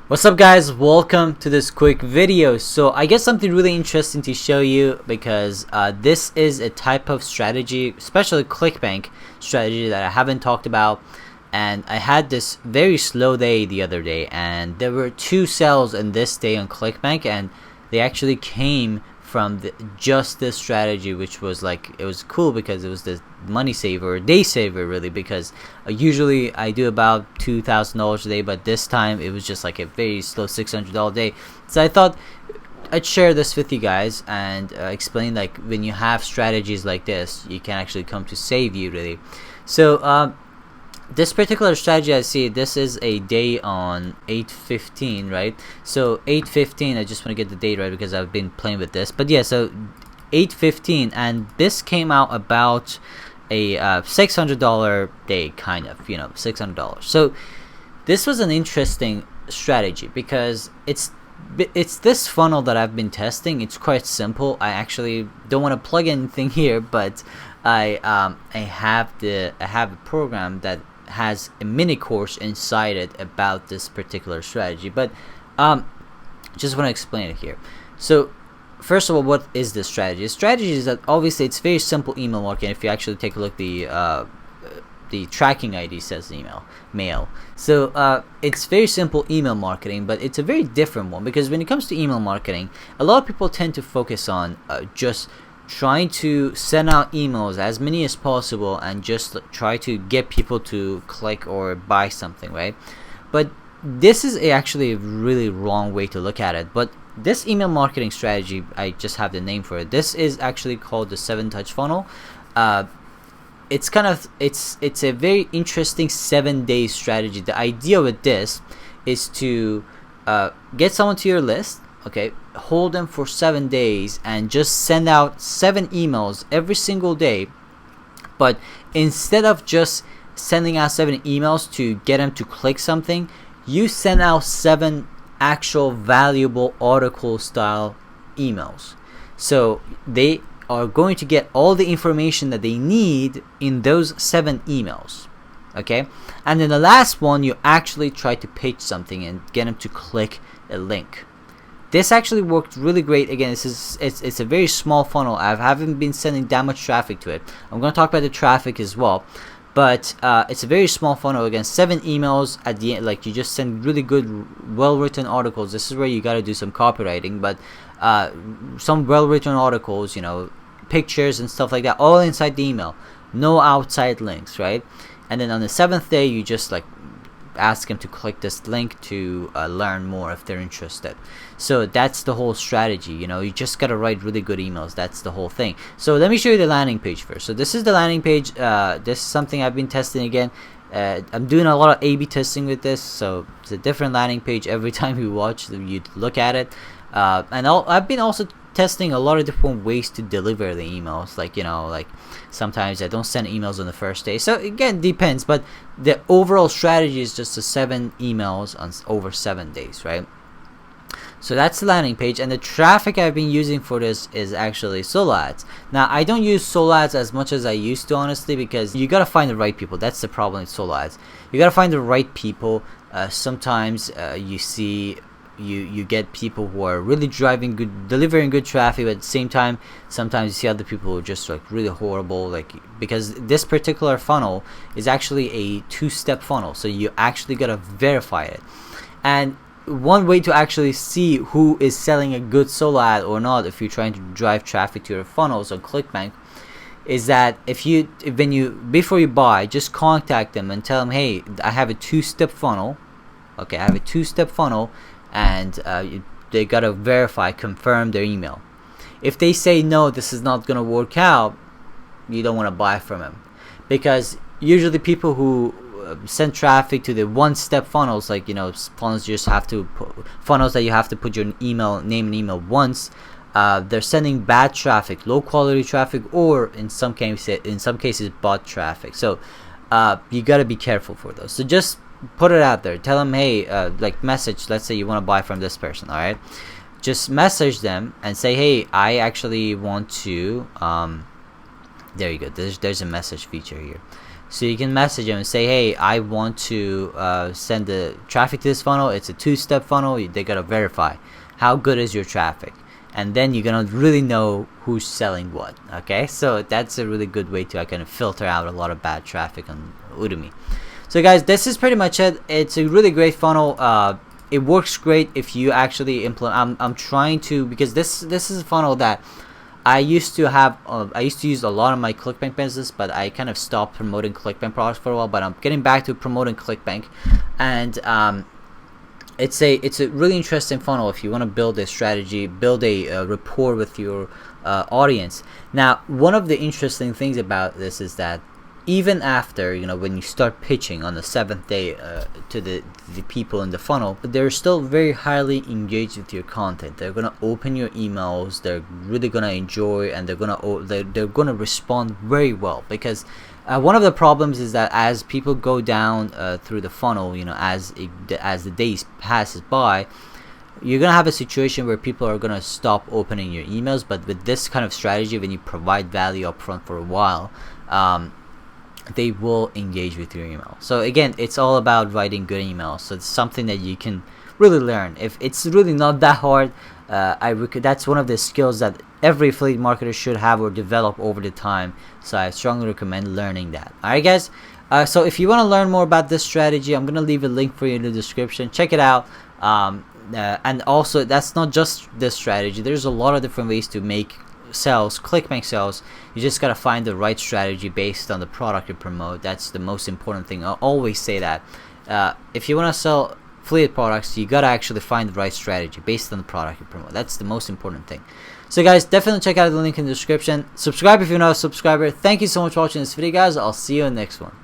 What's up guys, welcome to this quick video. So I guess something really interesting to show you because this is a type of strategy, especially ClickBank strategy, that I haven't talked about. And I had this very slow day the other day, and there were two sales in this day on ClickBank, and they actually came from just this strategy, which was like, it was cool because it was the money saver, day saver really, because usually I do about $2,000 a day, but this time it was just like a very slow $600 day. So I thought I'd share this with you guys and explain, like, when you have strategies like this, you can actually come to save you really. So this particular strategy, I see this is a day on 8/15, right? So 8/15, I just want to get the date right because I've been playing with this, but yeah, so 8/15, and this came out about a $600 day, kind of, you know, $600. So this was an interesting strategy because it's this funnel that I've been testing. It's quite simple. I actually don't want to plug anything here, but I have a program that has a mini course inside it about this particular strategy, but just want to explain it here. So first of all, what is this strategy? The strategy is that obviously it's very simple email marketing. If you actually take a look, the tracking ID says mail. So it's very simple email marketing, but it's a very different one, because when it comes to email marketing, a lot of people tend to focus on just trying to send out emails as many as possible and just try to get people to click or buy something, right? But this is actually a really wrong way to look at it. But this email marketing strategy, I just have the name for it. This is actually called the 7-touch funnel. It's a very interesting 7-day strategy. The idea with this is to get someone to your list, okay, hold them for 7 days and just send out 7 emails every single day. But instead of just sending out 7 emails to get them to click something, you send out 7 actual valuable article style emails. So they are going to get all the information that they need in those 7 emails, okay? And then the last one, you actually try to pitch something and get them to click a link. This actually worked really great. Again, it's a very small funnel. I haven't been sending that much traffic to it. I'm going to talk about the traffic as well, but it's a very small funnel. Again, 7 emails at the end. Like, you just send really good, well-written articles. This is where you got to do some copywriting, but some well-written articles, you know, pictures and stuff like that, all inside the email. No outside links, right? And then on the 7th day, you just like ask them to click this link to learn more if they're interested. So that's the whole strategy. You know, you just gotta write really good emails. That's the whole thing. So let me show you the landing page first. So this is the landing page. This is something I've been testing again. I'm doing a lot of A/B testing with this, so it's a different landing page every time you look at it. And I've been also testing a lot of different ways to deliver the emails. Like, you know, like sometimes I don't send emails on the first day. So again, depends, but the overall strategy is just the 7 emails on over 7 days, right? So that's the landing page, and the traffic I've been using for this is actually solo ads. Now, I don't use solo ads as much as I used to, honestly, because you gotta find the right people. That's the problem with solo ads. You gotta find the right people. Sometimes you see you get people who are really delivering good traffic, but at the same time, sometimes you see other people who are just like really horrible, like, because this particular funnel is actually a 2-step funnel, so you actually gotta verify it. And one way to actually see who is selling a good solo ad or not, if you're trying to drive traffic to your funnels on ClickBank, is that before you buy, just contact them and tell them, hey, I have a 2-step funnel. Okay, I have a 2-step funnel, and they gotta confirm their email. If they say no, this is not gonna work out, you don't want to buy from them, because usually people who send traffic to the 1-step funnels, like, you know, funnels that you have to put your name and email once, they're sending bad traffic, low quality traffic, or in some cases bot traffic. So you gotta be careful for those. So just put it out there. Tell them, hey, like, message, let's say you want to buy from this person, all right? Just message them and say, hey, I actually want to there you go. There's a message feature here. So you can message them and say, hey, I want to send the traffic to this funnel. It's a 2-step funnel. They gotta verify how good is your traffic, and then you're gonna really know who's selling what. Okay, so that's a really good way to kind of filter out a lot of bad traffic on Udemy. So guys, this is pretty much it. It's a really great funnel. It works great if you actually implement. I'm trying to, because this is a funnel that I used to have. I used to use a lot of my ClickBank business, but I kind of stopped promoting ClickBank products for a while. But I'm getting back to promoting ClickBank, and it's a really interesting funnel if you want to build a strategy, build a rapport with your audience. Now, one of the interesting things about this is that even after, when you start pitching on the 7th day to the people in the funnel, they're still very highly engaged with your content. They're gonna open your emails. They're really gonna enjoy, and they're gonna respond very well, because one of the problems is that as people go down through the funnel, as the days passes by, you're gonna have a situation where people are gonna stop opening your emails. But with this kind of strategy, when you provide value up front for a while, they will engage with your email. So again, it's all about writing good emails. So it's something that you can really learn. If it's really not that hard, that's one of the skills that every affiliate marketer should have or develop over the time. So I strongly recommend learning that. Alright guys, so if you want to learn more about this strategy, I'm gonna leave a link for you in the description. Check it out. And also, that's not just this strategy. There's a lot of different ways to make sales, ClickBank sales. You just gotta find the right strategy based on the product you promote. That's the most important thing. I'll always say that if you want to sell affiliate products, you gotta actually find the right strategy based on the product you promote. That's the most important thing. So guys, definitely check out the link in the description. Subscribe if you're not a subscriber. Thank you so much for watching this video, guys. I'll see you in the next one.